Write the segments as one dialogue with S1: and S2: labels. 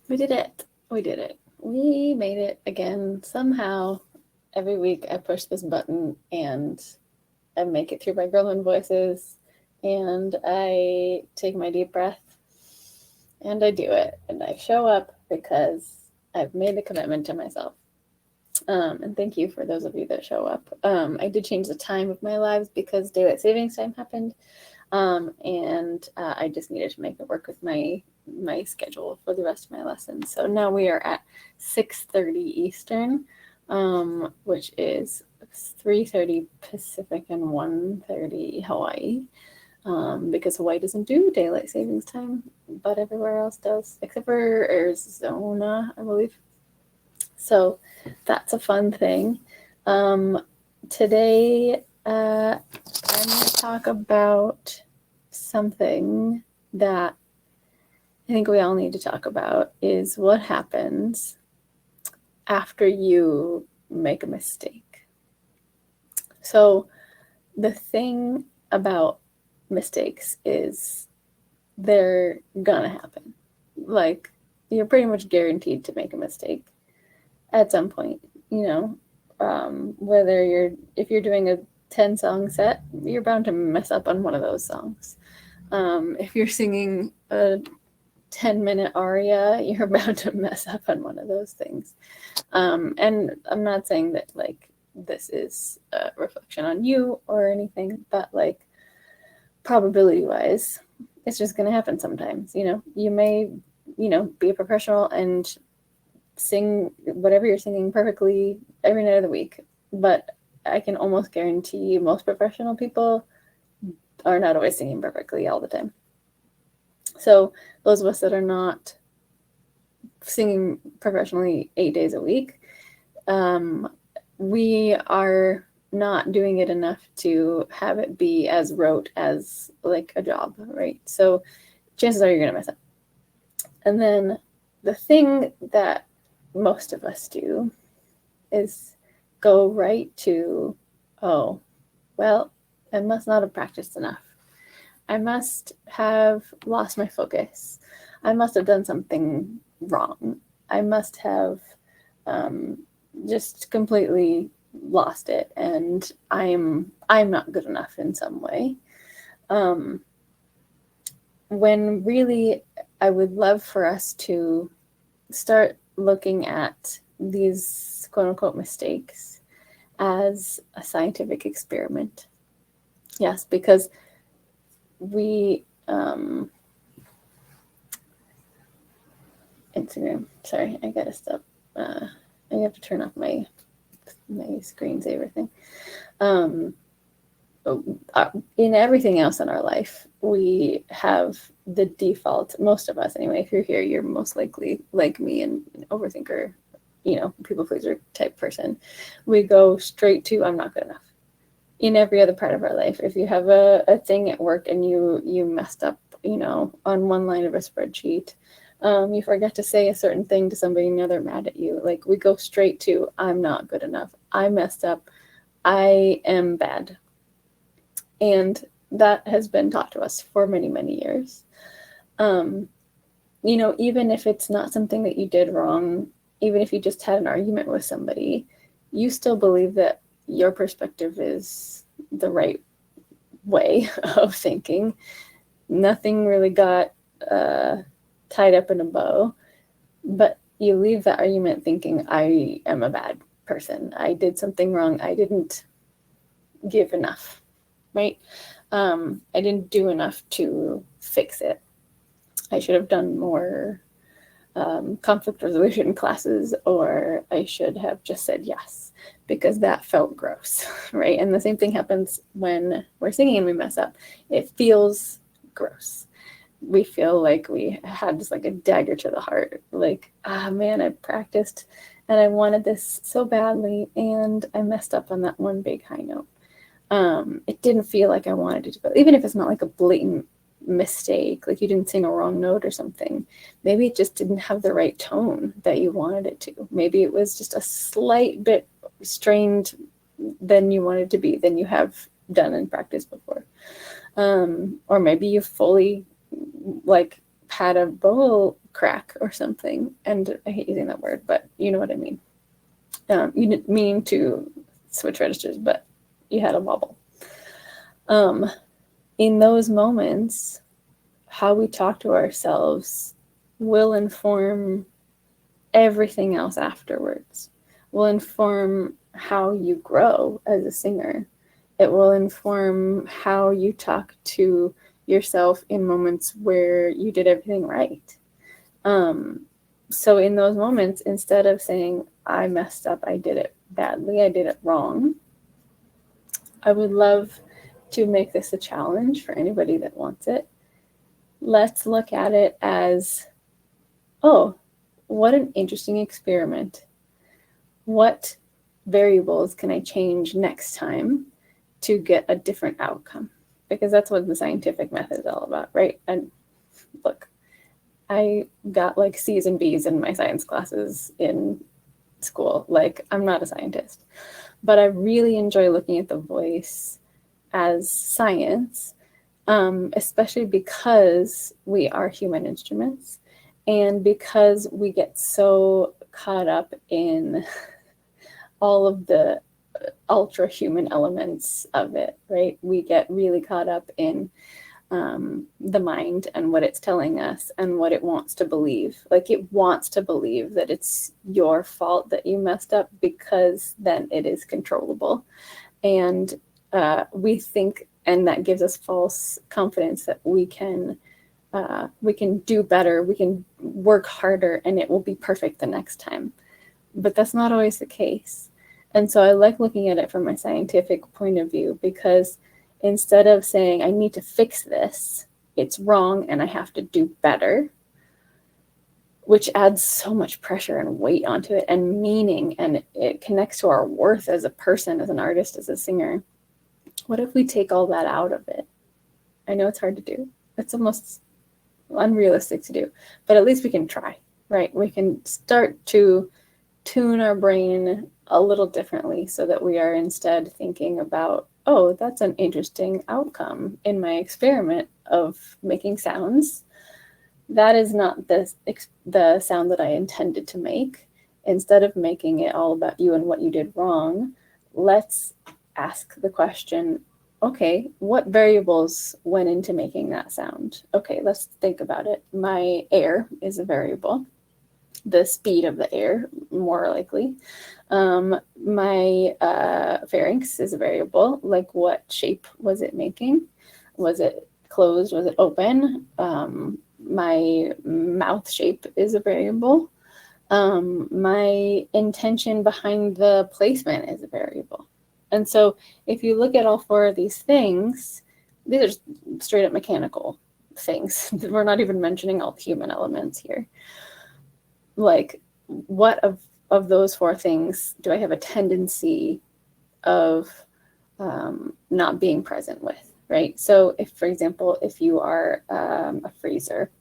S1: We did it. We did it. We made it again. Somehow, every week I push this button and I make it through my gremlin voices and I take my deep breath and I do it. And I show up because I've made the commitment to myself. And thank you for those of you that show up. I did change the time of my lives because daylight savings time happened. And I just needed to make it work with my schedule for the rest of my lessons. So now we are at 6:30 Eastern, which is 3:30 Pacific and 1:30 Hawaii. Because Hawaii doesn't do daylight savings time, but everywhere else does, except for Arizona, I believe. So that's a fun thing. Um, Today, I'm going to talk about something that I think we all need to talk about is what happens after you make a mistake. So the thing about mistakes is they're gonna happen. Like, you're pretty much guaranteed to make a mistake at some point, you know. Whether if you're doing a 10-song set, you're bound to mess up on one of those songs. If you're singing a 10-minute aria, you're bound to mess up on one of those things. And I'm not saying that like this is a reflection on you or anything, but like probability wise, it's just going to happen sometimes. You may, be a professional and sing whatever you're singing perfectly every night of the week, but I can almost guarantee most professional people are not always singing perfectly all the time. So those of us that are not singing professionally 8 days a week, we are not doing it enough to have it be as rote as like a job, right? So chances are you're going to mess up. And then the thing that most of us do is go right to, oh, well, I must not have practiced enough. I must have lost my focus. I must have done something wrong. I must have just completely lost it, and I'm not good enough in some way. When really, I would love for us to start looking at these quote unquote mistakes as a scientific experiment. Yes, because we Instagram. Sorry, I gotta stop. I have to turn off my screensaver thing. Um, in everything else in our life, we have the default. Most of us, anyway. If you're here, you're most likely like me, and an overthinker, people pleaser type person. We go straight to I'm not good enough. In every other part of our life, if you have a thing at work and you messed up, on one line of a spreadsheet, you forget to say a certain thing to somebody and now they're mad at you. Like, we go straight to I'm not good enough. I messed up. I am bad. And that has been taught to us for many, many years. Even if it's not something that you did wrong, even if you just had an argument with somebody, you still believe that your perspective is the right way of thinking. Nothing really got tied up in a bow, but you leave that argument thinking, I am a bad person. I did something wrong. I didn't give enough, right? I didn't do enough to fix it. I should have done more conflict resolution classes, or I should have just said yes, because that felt gross, right? And the same thing happens when we're singing and we mess up. It feels gross. We feel like we had just like a dagger to the heart. Like, man, I practiced and I wanted this so badly, and I messed up on that one big high note. It didn't feel like I wanted it to go, even if it's not like a blatant mistake, like you didn't sing a wrong note or something. Maybe it just didn't have the right tone that you wanted it to. Maybe it was just a slight bit strained than you wanted to be, than you have done in practice before. Or maybe you fully like had a crack or something. And I hate using that word, but you know what I mean. You didn't mean to switch registers, but you had a wobble. In those moments, how we talk to ourselves will inform everything else afterwards. Will inform how you grow as a singer. It will inform how you talk to yourself in moments where you did everything right. So in those moments, instead of saying, I messed up, I did it badly, I did it wrong, I would love to make this a challenge for anybody that wants it. Let's look at it as, oh, what an interesting experiment. What variables can I change next time to get a different outcome? Because that's what the scientific method is all about, right? And look, I got like C's and B's in my science classes in school. Like, I'm not a scientist, but I really enjoy looking at the voice as science, especially because we are human instruments and because we get so caught up in all of the ultra human elements of it, right? We get really caught up in the mind and what it's telling us and what it wants to believe. Like, it wants to believe that it's your fault that you messed up because then it is controllable. And we think, and that gives us false confidence that we can do better, we can work harder, and it will be perfect the next time. But that's not always the case. And so I like looking at it from a scientific point of view, because instead of saying, I need to fix this, it's wrong and I have to do better, which adds so much pressure and weight onto it and meaning, and it connects to our worth as a person, as an artist, as a singer. What if we take all that out of it? I know it's hard to do. It's almost unrealistic to do, but at least we can try, right? We can start to tune our brain a little differently so that we are instead thinking about, oh, that's an interesting outcome in my experiment of making sounds. That is not the sound that I intended to make. Instead of making it all about you and what you did wrong, let's ask the question, okay, what variables went into making that sound? Okay, let's think about it. My air is a variable. The speed of the air, more likely. My pharynx is a variable. Like, what shape was it making? Was it closed? Was it open? My mouth shape is a variable. My intention behind the placement is a variable. And so if you look at all four of these things, these are just straight up mechanical things. We're not even mentioning all the human elements here. Like, what of those four things do I have a tendency of not being present with, right? So if, for example, if you are a freezer,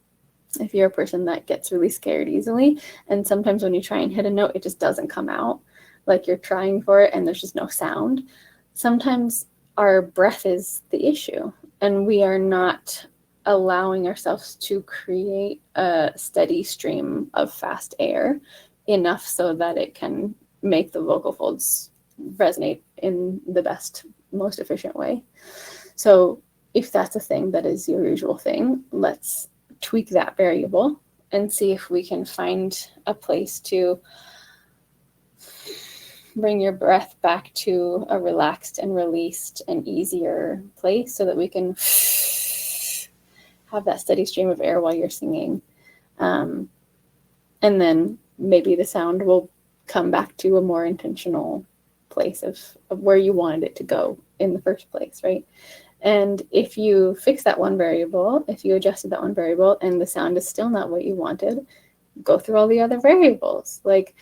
S1: if you're a person that gets really scared easily, and sometimes when you try and hit a note, it just doesn't come out, like you're trying for it and there's just no sound. Sometimes our breath is the issue, and we are not allowing ourselves to create a steady stream of fast air enough so that it can make the vocal folds resonate in the best, most efficient way. So if that's a thing that is your usual thing, let's tweak that variable and see if we can find a place to bring your breath back to a relaxed and released and easier place so that we can have that steady stream of air while you're singing. And then maybe the sound will come back to a more intentional place of where you wanted it to go in the first place, right? And if you fix that one variable, if you adjusted that one variable and the sound is still not what you wanted, go through all the other variables. Like,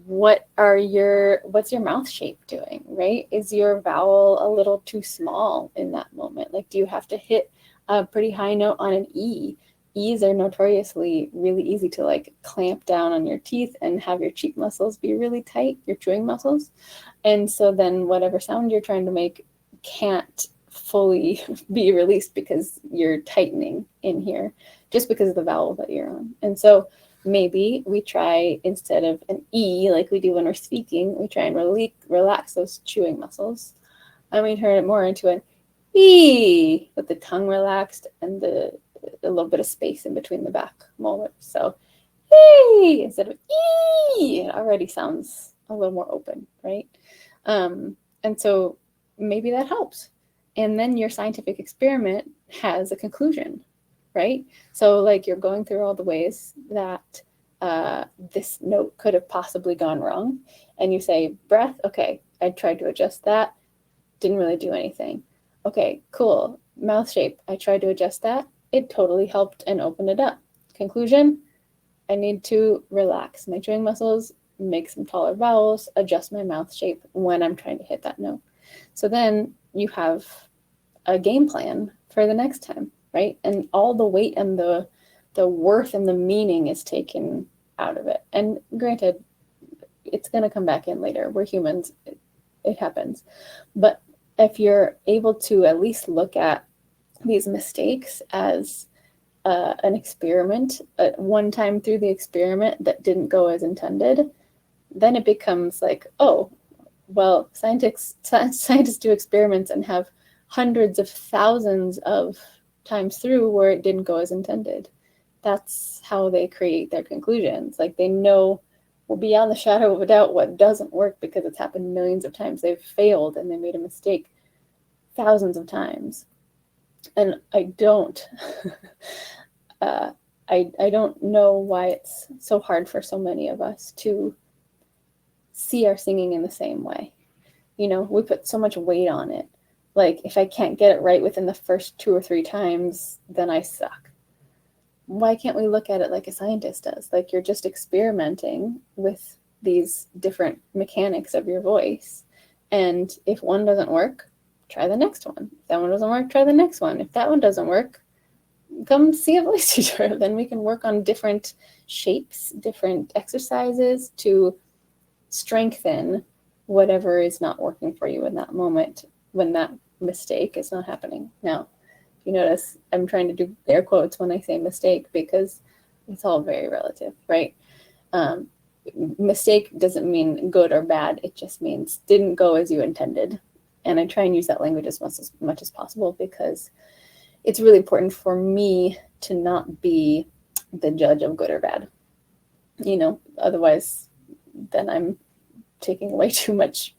S1: what's your mouth shape doing, right? Is your vowel a little too small in that moment? Like, do you have to hit a pretty high note on an E? E's are notoriously really easy to like clamp down on your teeth and have your cheek muscles be really tight, your chewing muscles. And so then whatever sound you're trying to make can't fully be released because you're tightening in here. just because of the vowel that you're on. And so maybe we try, instead of an E like we do when we're speaking, we try and relax those chewing muscles. And we turn it more into an E with the tongue relaxed and a little bit of space in between the back molars. So E instead of E, it already sounds a little more open, right? And so maybe that helps. And then your scientific experiment has a conclusion, right? So like you're going through all the ways that this note could have possibly gone wrong. And you say, breath, okay, I tried to adjust that, didn't really do anything. Okay, cool. Mouth shape, I tried to adjust that, it totally helped and opened it up. Conclusion, I need to relax my chewing muscles, make some taller vowels, adjust my mouth shape when I'm trying to hit that note. So then you have a game plan for the next time, right? And all the weight and the worth and the meaning is taken out of it. And granted, it's going to come back in later. We're humans. It happens. But if you're able to at least look at these mistakes as an experiment, one time through the experiment that didn't go as intended, then it becomes like, oh, well, scientists do experiments and have hundreds of thousands of times through where it didn't go as intended. That's how they create their conclusions. Like they know beyond the shadow of a doubt what doesn't work because it's happened millions of times. They've failed and they made a mistake thousands of times. And I don't, I don't know why it's so hard for so many of us to see our singing in the same way. You know, we put so much weight on it. Like if I can't get it right within the first 2 or 3 times, then I suck. Why can't we look at it like a scientist does? Like you're just experimenting with these different mechanics of your voice. And if one doesn't work, try the next one. If that one doesn't work, try the next one. If that one doesn't work, come see a voice teacher. Then we can work on different shapes, different exercises to strengthen whatever is not working for you in that moment when that mistake is not happening. Now, if you notice, I'm trying to do air quotes when I say mistake because it's all very relative, right? Mistake doesn't mean good or bad. It just means didn't go as you intended. And I try and use that language as much as possible because it's really important for me to not be the judge of good or bad. You know, otherwise then I'm taking way too much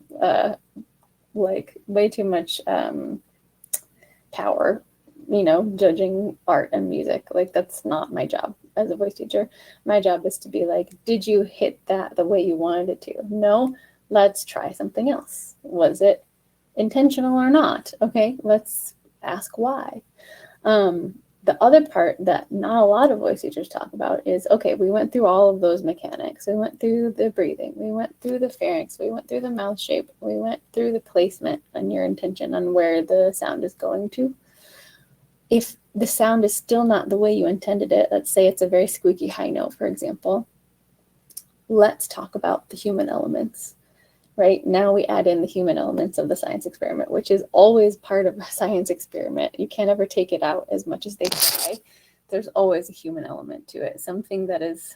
S1: power, you know, judging art and music. Like that's not my job as a voice teacher. My job is to be like, did you hit that the way you wanted it to? No, let's try something else. Was it intentional or not? Okay, let's ask why. The other part that not a lot of voice teachers talk about is, okay, we went through all of those mechanics. We went through the breathing. We went through the pharynx. We went through the mouth shape. We went through the placement and your intention on where the sound is going to. If the sound is still not the way you intended it, let's say it's a very squeaky high note, for example, let's talk about the human elements. Right now we add in the human elements of the science experiment, which is always part of a science experiment. You can't ever take it out as much as they try. There's always a human element to it, something that is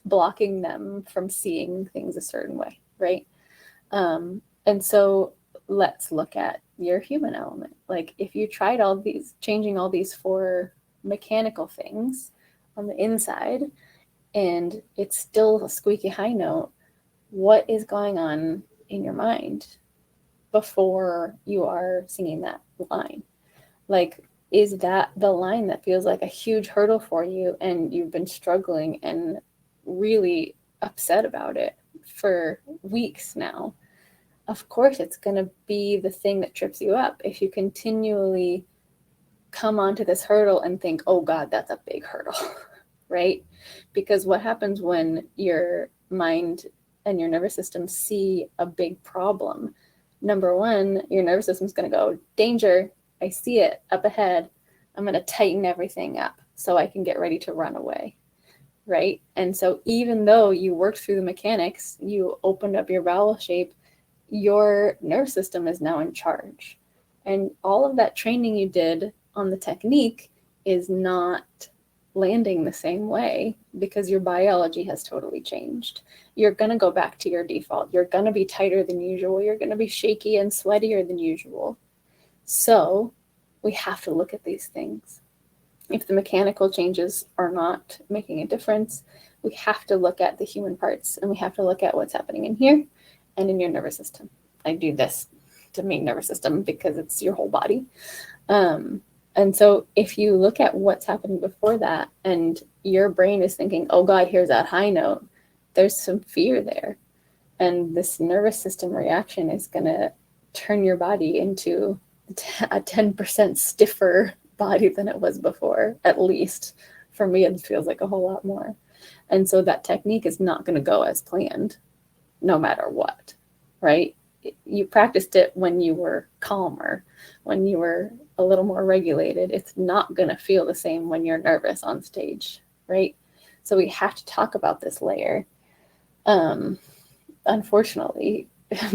S1: blocking them from seeing things a certain way, right? And so let's look at your human element. Like if you tried changing all these 4 mechanical things on the inside and it's still a squeaky high note, what is going on in your mind before you are singing that line? Like, is that the line that feels like a huge hurdle for you and you've been struggling and really upset about it for weeks now? Of course, it's going to be the thing that trips you up if you continually come onto this hurdle and think, oh God, that's a big hurdle, right? Because what happens when your mind and your nervous system see a big problem? Number one, your nervous system is going to go, danger, I see it up ahead. I'm going to tighten everything up so I can get ready to run away, right? And so even though you worked through the mechanics, you opened up your vowel shape, your nervous system is now in charge. And all of that training you did on the technique is not landing the same way because your biology has totally changed. You're going to go back to your default. You're going to be tighter than usual. You're going to be shaky and sweatier than usual. So we have to look at these things. If the mechanical changes are not making a difference, we have to look at the human parts, and we have to look at what's happening in here and in your nervous system. I do this to mean nervous system because it's your whole body. And so if you look at what's happening before that and your brain is thinking, oh God, here's that high note, there's some fear there. And this nervous system reaction is going to turn your body into a 10% stiffer body than it was before, at least. For me, it feels like a whole lot more. And so that technique is not going to go as planned, no matter what, right? You practiced it when you were calmer, when you were a little more regulated. It's not going to feel the same when you're nervous on stage, right? So we have to talk about this layer, unfortunately,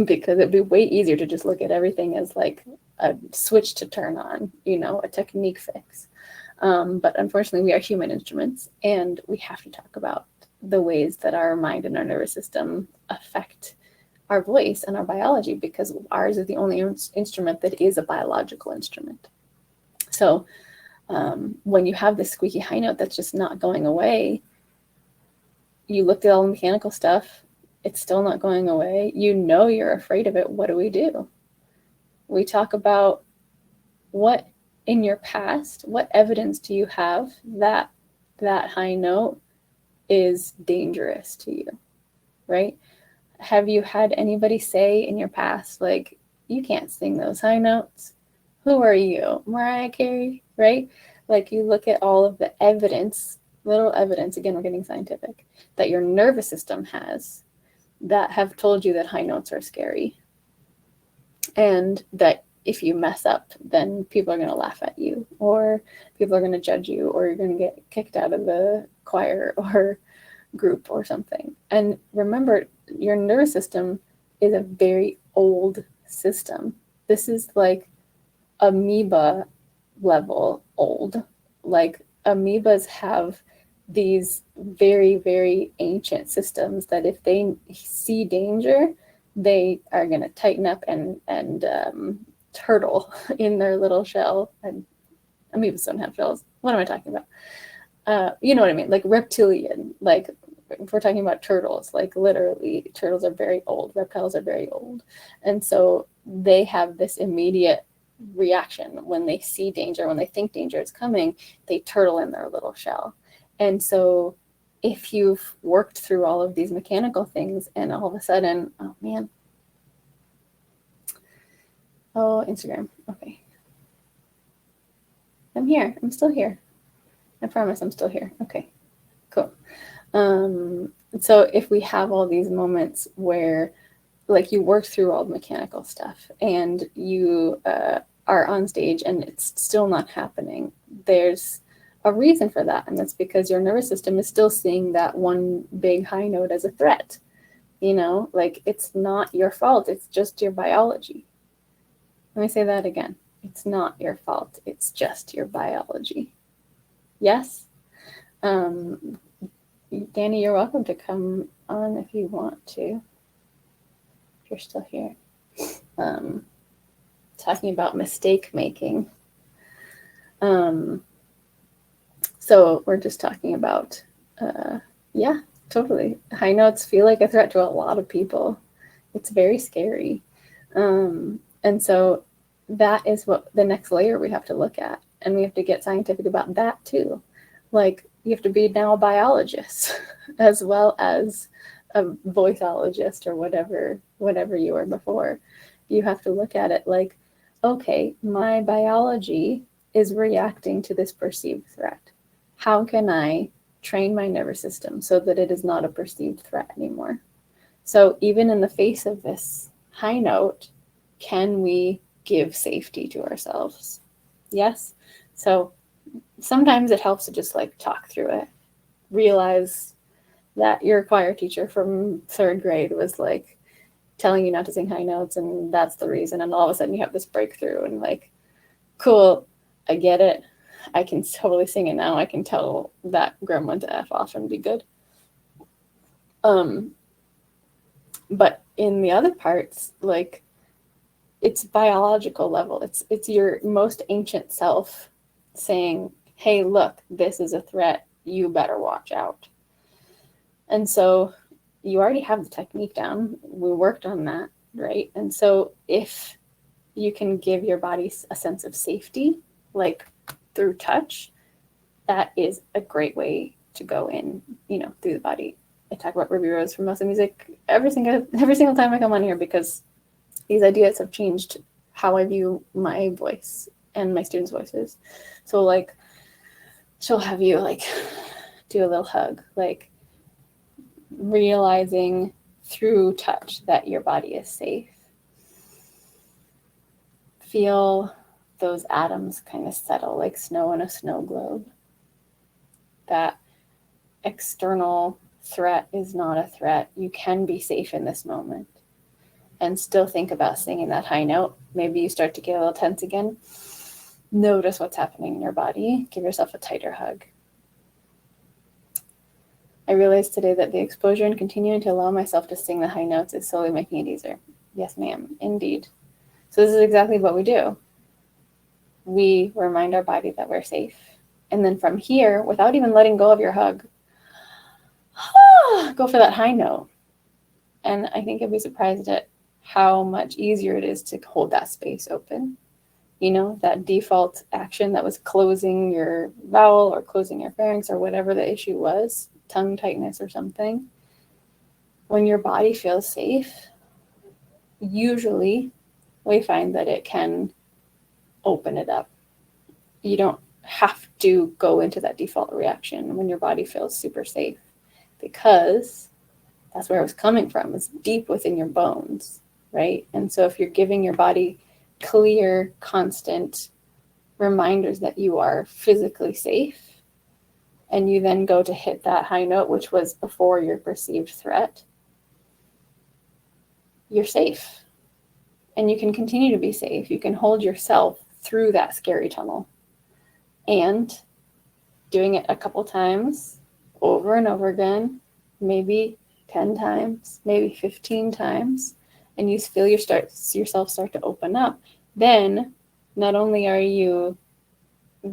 S1: because it'd be way easier to just look at everything as like a switch to turn on, a technique fix. But unfortunately, we are human instruments, and we have to talk about the ways that our mind and our nervous system affect our voice and our biology, because ours is the only instrument that is a biological instrument. So when you have this squeaky high note that's just not going away, you looked at all the mechanical stuff, it's still not going away. You're afraid of it. What do? We talk about what in your past, what evidence do you have that that high note is dangerous to you, right? Have you had anybody say in your past, like, you can't sing those high notes? Who are you? Mariah Carey, right? Like, you look at all of the evidence, little evidence, again, we're getting scientific, that your nervous system has that have told you that high notes are scary. And that if you mess up, then people are going to laugh at you, or people are going to judge you, or you're going to get kicked out of the choir or group or something. And remember, your nervous system is a very old system. This is like amoeba level old. Like, amoebas have these very, very ancient systems that if they see danger, they are going to tighten up and turtle in their little shell. And amoebas don't have shells. What am I talking about? You know what I mean? Like reptilian, like if we're talking about turtles, like literally turtles are very old, reptiles are very old. And so they have this immediate reaction when they see danger, when they think danger is coming, they turtle in their little shell. And so if you've worked through all of these mechanical things and all of a sudden, oh man, oh, Instagram, okay. I'm here, I'm still here. I promise I'm still here. Okay, cool. So if we have all these moments where like you work through all the mechanical stuff and you are on stage and it's still not happening, there's a reason for that. And that's because your nervous system is still seeing that one big high note as a threat. Like, it's not your fault. It's just your biology. Let me say that again. It's not your fault. It's just your biology. Yes? Danny, you're welcome to come on if you want to, if you're still here. Talking about mistake making. So we're just talking about, yeah, totally. High notes feel like a threat to a lot of people. It's very scary. And so that is what the next layer we have to look at. And we have to get scientific about that too. Like, you have to be now a biologist as well as a voiceologist or whatever you were before. You have to look at it like, okay, my biology is reacting to this perceived threat. How can I train my nervous system so that it is not a perceived threat anymore? So even in the face of this high note, can we give safety to ourselves? Yes. So sometimes it helps to just like talk through it. Realize that your choir teacher from 3rd grade was like telling you not to sing high notes, and that's the reason. And all of a sudden you have this breakthrough and like, cool, I get it. I can totally sing it now. I can tell that grandma to F off and be good. But in the other parts, like, it's biological level. It's your most ancient self saying, hey, look, this is a threat. You better watch out. And so you already have the technique down. We worked on that, right? And so if you can give your body a sense of safety, like through touch, that is a great way to go in, through the body. I talk about Ruby Rose from Muscle Music every single time I come on here, because these ideas have changed how I view my voice and my students' voices. So like, she'll have you like do a little hug, like realizing through touch that your body is safe. Feel those atoms kind of settle like snow in a snow globe. That external threat is not a threat. You can be safe in this moment. And still think about singing that high note. Maybe you start to get a little tense again. Notice what's happening in your body. Give yourself a tighter hug. I realized today that the exposure and continuing to allow myself to sing the high notes is slowly making it easier. Yes, ma'am, indeed. So this is exactly what we do. We remind our body that we're safe. And then from here, without even letting go of your hug, go for that high note. And I think you'll be surprised at how much easier it is to hold that space open. That default action that was closing your vowel or closing your pharynx or whatever the issue was, tongue tightness or something. When your body feels safe, usually we find that it can open it up. You don't have to go into that default reaction when your body feels super safe, because that's where it was coming from. It's deep within your bones, right? And so if you're giving your body clear, constant reminders that you are physically safe, and you then go to hit that high note, which was before your perceived threat, you're safe. And you can continue to be safe. You can hold yourself through that scary tunnel. And doing it a couple times, over and over again, maybe 10 times, maybe 15 times, and you feel yourself start to open up, then not only are you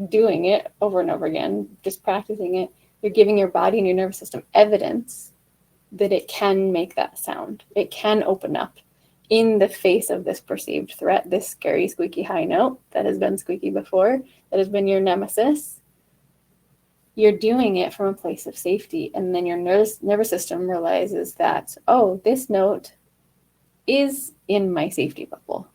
S1: doing it over and over again, just practicing it, you're giving your body and your nervous system evidence that it can make that sound. It can open up in the face of this perceived threat, this scary, squeaky high note that has been squeaky before, that has been your nemesis. You're doing it from a place of safety. And then your nervous system realizes that, oh, this note is in my safety bubble.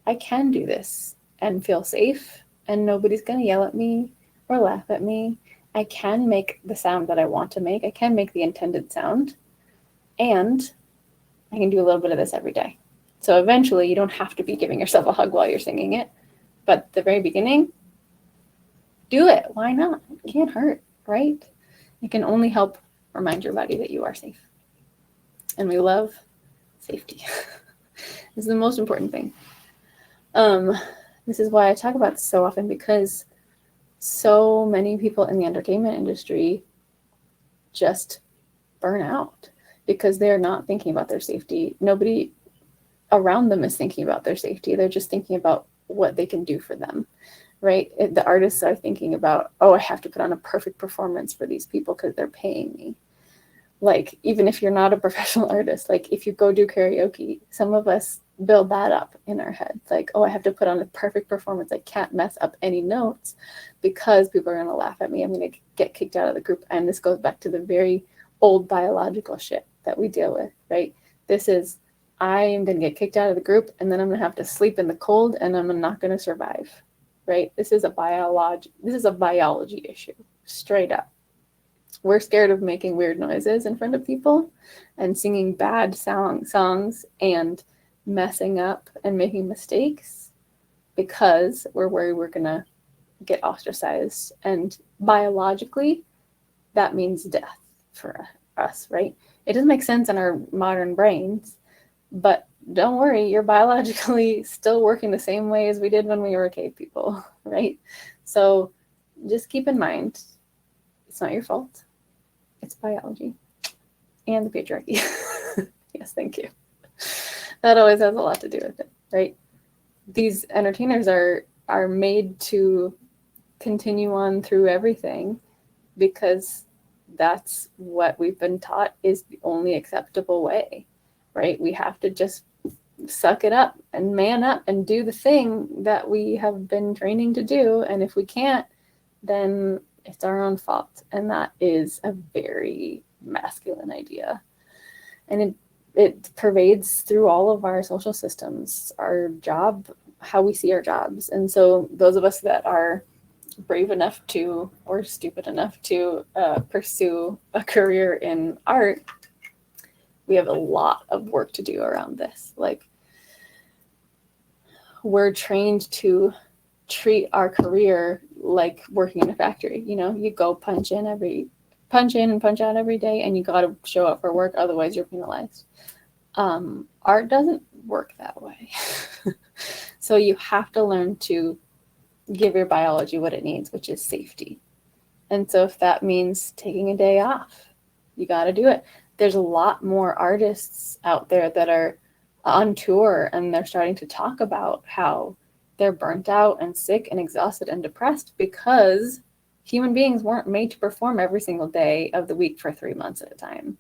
S1: I can do this and feel safe, and nobody's going to yell at me or laugh at me. I can make the sound that I want to make. I can make the intended sound. And I can do a little bit of this every day. So eventually you don't have to be giving yourself a hug while you're singing it. But at the very beginning, do it. Why not? It can't hurt, right? It can only help remind your body that you are safe. And we love safety. This is the most important thing. This is why I talk about this so often, because so many people in the entertainment industry just burn out because they're not thinking about their safety. Nobody around them is thinking about their safety. They're just thinking about what they can do for them, right? The artists are thinking about, oh, I have to put on a perfect performance for these people because they're paying me. Like, even if you're not a professional artist, like if you go do karaoke, some of us build that up in our heads. Like, oh, I have to put on a perfect performance. I can't mess up any notes because people are going to laugh at me. I'm going to get kicked out of the group. And this goes back to the very old biological shit that we deal with, right? This is, I am going to get kicked out of the group, and then I'm going to have to sleep in the cold, and I'm not going to survive, right? This is a biology issue, straight up. We're scared of making weird noises in front of people and singing bad songs and messing up and making mistakes because we're worried we're going to get ostracized. And biologically, that means death for us, right? It doesn't make sense in our modern brains, but don't worry, you're biologically still working the same way as we did when we were cave people, right? So just keep in mind, it's not your fault. It's biology and the patriarchy. Yes, thank you. That always has a lot to do with it, right? These entertainers are made to continue on through everything because that's what we've been taught is the only acceptable way, right? We have to just suck it up and man up and do the thing that we have been training to do. And if we can't, then it's our own fault. And that is a very masculine idea. And it pervades through all of our social systems, our job, how we see our jobs. And so those of us that are brave enough to, or stupid enough to pursue a career in art, we have a lot of work to do around this. Like, we're trained to treat our career like working in a factory. You know, you go punch in and punch out every day, and you got to show up for work, otherwise you're penalized. Art doesn't work that way. So you have to learn to give your biology what it needs, which is safety. And so if that means taking a day off, you got to do it. There's a lot more artists out there that are on tour, and they're starting to talk about how they're burnt out and sick and exhausted and depressed because human beings weren't made to perform every single day of the week for 3 months at a time.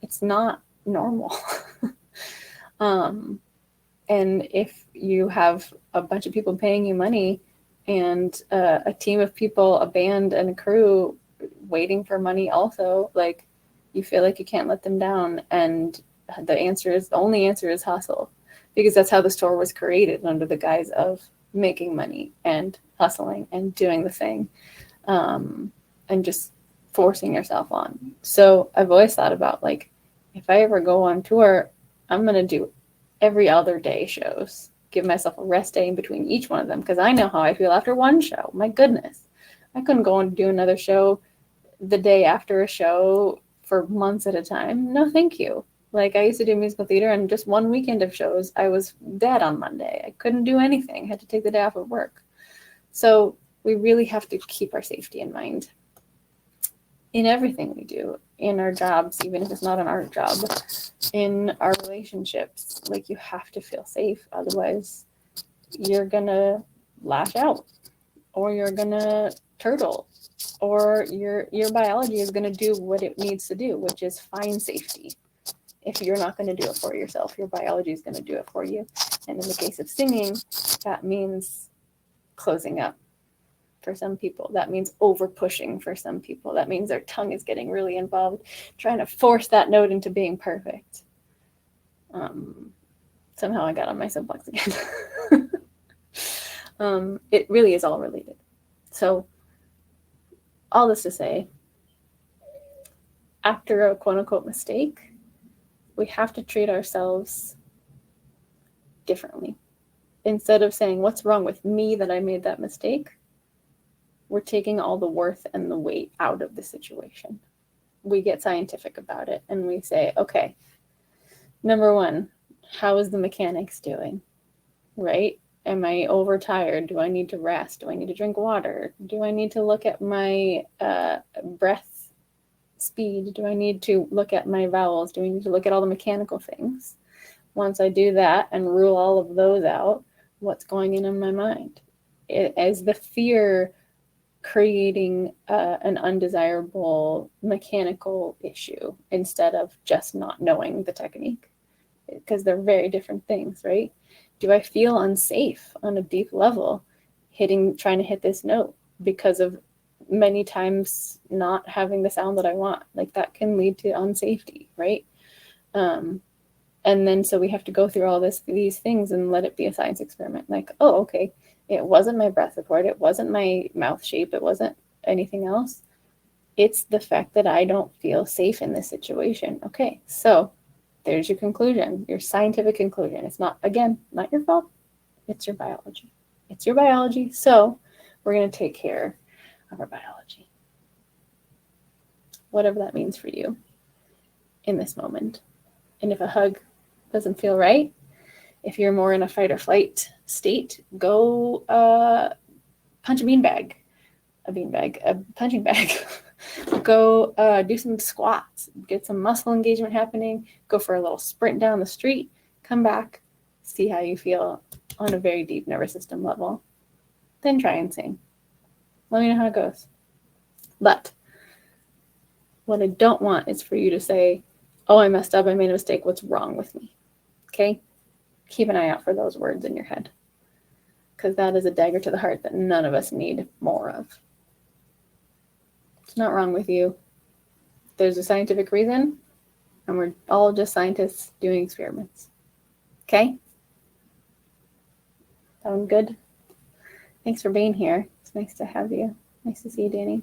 S1: It's not normal. And if you have a bunch of people paying you money and a team of people, a band and a crew waiting for money also, like, you feel like you can't let them down. And the only answer is hustle, because that's how the store was created, under the guise of making money and hustling and doing the thing, and just forcing yourself on. So I've always thought about, like, if I ever go on tour, I'm going to do every other day shows, give myself a rest day in between each one of them, because I know how I feel after one show. My goodness, I couldn't go and do another show the day after a show for months at a time. No, thank you. Like, I used to do musical theater, and just one weekend of shows, I was dead on Monday. I couldn't do anything. I had to take the day off of work. So we really have to keep our safety in mind in everything we do, in our jobs, even if it's not an art job, in our relationships. Like, you have to feel safe. Otherwise, you're going to lash out, or you're going to turtle, or your biology is going to do what it needs to do, which is find safety. If you're not going to do it for yourself, your biology is going to do it for you. And in the case of singing, that means closing up for some people. That means over pushing for some people. That means their tongue is getting really involved, trying to force that note into being perfect. Somehow I got on my soapbox again. It really is all related. So all this to say, after a quote unquote mistake, we have to treat ourselves differently. Instead of saying, what's wrong with me that I made that mistake, we're taking all the worth and the weight out of the situation. We get scientific about it, and we say, okay, number one, how is the mechanics doing? Right? Am I overtired? Do I need to rest? Do I need to drink water? Do I need to look at my breath speed? Do I need to look at my vowels? Do I need to look at all the mechanical things? Once I do that and rule all of those out, what's going in my mind? Is the fear creating an undesirable mechanical issue instead of just not knowing the technique? Because they're very different things, right? Do I feel unsafe on a deep level trying to hit this note because of many times not having the sound that I want? Like, that can lead to unsafety, right? And then so we have to go through all these things and let it be a science experiment. Like, oh, okay, it wasn't my breath support, it wasn't my mouth shape, it wasn't anything else. It's the fact that I don't feel safe in this situation. Okay, so there's your conclusion, your scientific conclusion. It's not, again, not your fault. It's your biology. It's your biology. So we're going to take care of our biology, whatever that means for you in this moment. And if a hug doesn't feel right, if you're more in a fight or flight state, go punch a beanbag. a punching bag. Go do some squats, get some muscle engagement happening, go for a little sprint down the street, come back, see how you feel on a very deep nervous system level. Then try and sing. Let me know how it goes. But what I don't want is for you to say, oh, I messed up, I made a mistake, what's wrong with me? Okay? Keep an eye out for those words in your head, because that is a dagger to the heart that none of us need more of. It's not wrong with you. There's a scientific reason, and we're all just scientists doing experiments. Okay? Sound good? Thanks for being here. It's nice to have you. Nice to see you, Danny.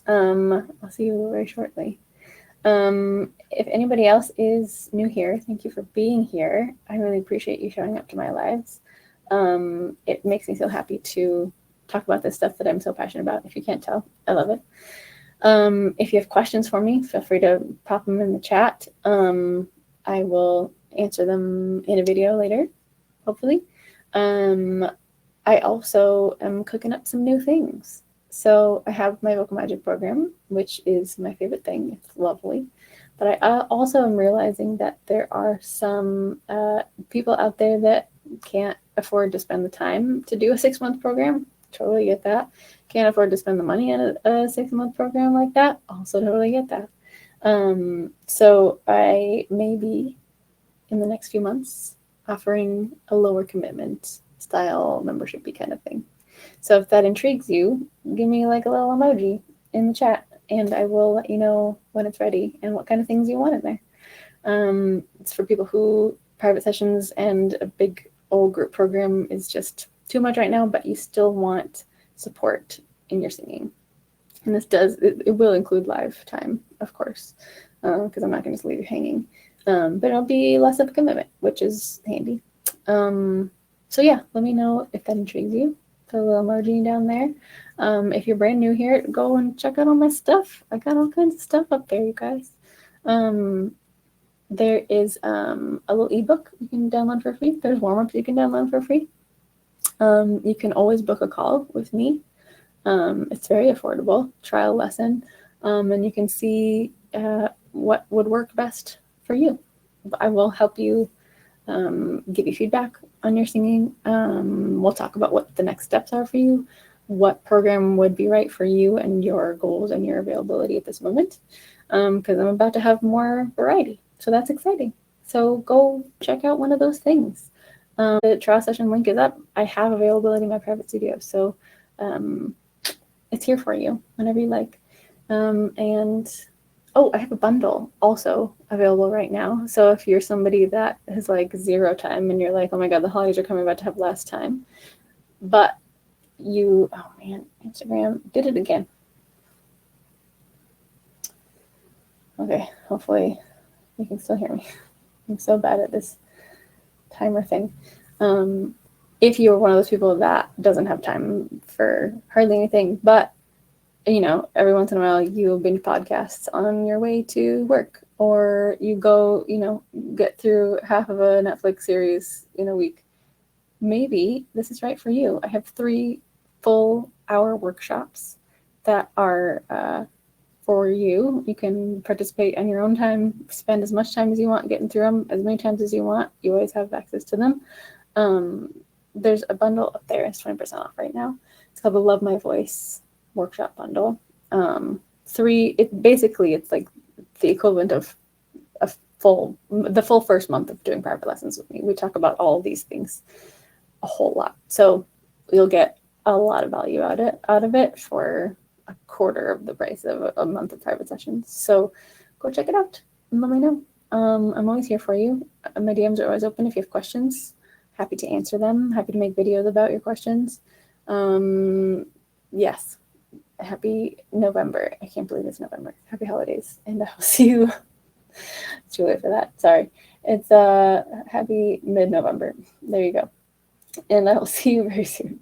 S1: I'll see you very shortly. If anybody else is new here, thank you for being here. I really appreciate you showing up to my lives. It makes me feel happy to talk about this stuff that I'm so passionate about. If you can't tell, I love it. If you have questions for me, feel free to pop them in the chat. I will answer them in a video later, hopefully. I also am cooking up some new things. So I have my vocal magic program, which is my favorite thing. It's lovely. But I also am realizing that there are some people out there that can't afford to spend the time to do a 6-month program. Totally get that. Can't afford to spend the money on a 6-month program like that. Also totally get that. So I may be, in the next few months, offering a lower commitment style membership-y kind of thing. So if that intrigues you, give me like a little emoji in the chat, and I will let you know when it's ready and what kind of things you want in there. It's for people who private sessions and a big old group program is just too much right now, but you still want support in your singing. And this it will include live time, of course, because I'm not going to just leave you hanging. But it'll be less of a commitment, which is handy. So yeah, let me know if that intrigues you. Put a little emoji down there. If you're brand new here, go and check out all my stuff. I got all kinds of stuff up there, you guys. There is a little ebook you can download for free. There's warm-ups you can download for free. You can always book a call with me. It's very affordable, trial lesson, and you can see what would work best for you. I will help you, give you feedback on your singing. We'll talk about what the next steps are for you, what program would be right for you and your goals and your availability at this moment, because I'm about to have more variety. So that's exciting. So go check out one of those things. The trial session link is up. I have availability in my private studio, so it's here for you whenever you like. Oh, I have a bundle also available right now. So if you're somebody that has like 0 time and you're like, oh my God, the holidays are coming, about to have less time, but oh man, Instagram did it again. Okay, hopefully you can still hear me. I'm so bad at this timer thing. If you're one of those people that doesn't have time for hardly anything, but you know, every once in a while you binge podcasts on your way to work, or you go, you know, get through half of a Netflix series in a week, maybe this is right for you. I have 3 full-hour workshops that are for you. You can participate on your own time, spend as much time as you want getting through them, as many times as you want. You always have access to them. There's a bundle up there. It's 20% off right now. It's called the Love My Voice workshop bundle. It's like the equivalent of the full first month of doing private lessons with me. We talk about all of these things a whole lot. So you'll get a lot of value out of it for a quarter of the price of a month of private sessions. So go check it out and let me know. I'm always here for you. My DMs are always open if you have questions. Happy to answer them. Happy to make videos about your questions. Yes. Happy November. I can't believe it's November. Happy holidays. And I'll see you. It's too late for that. Sorry. It's happy mid-November. There you go. And I will see you very soon.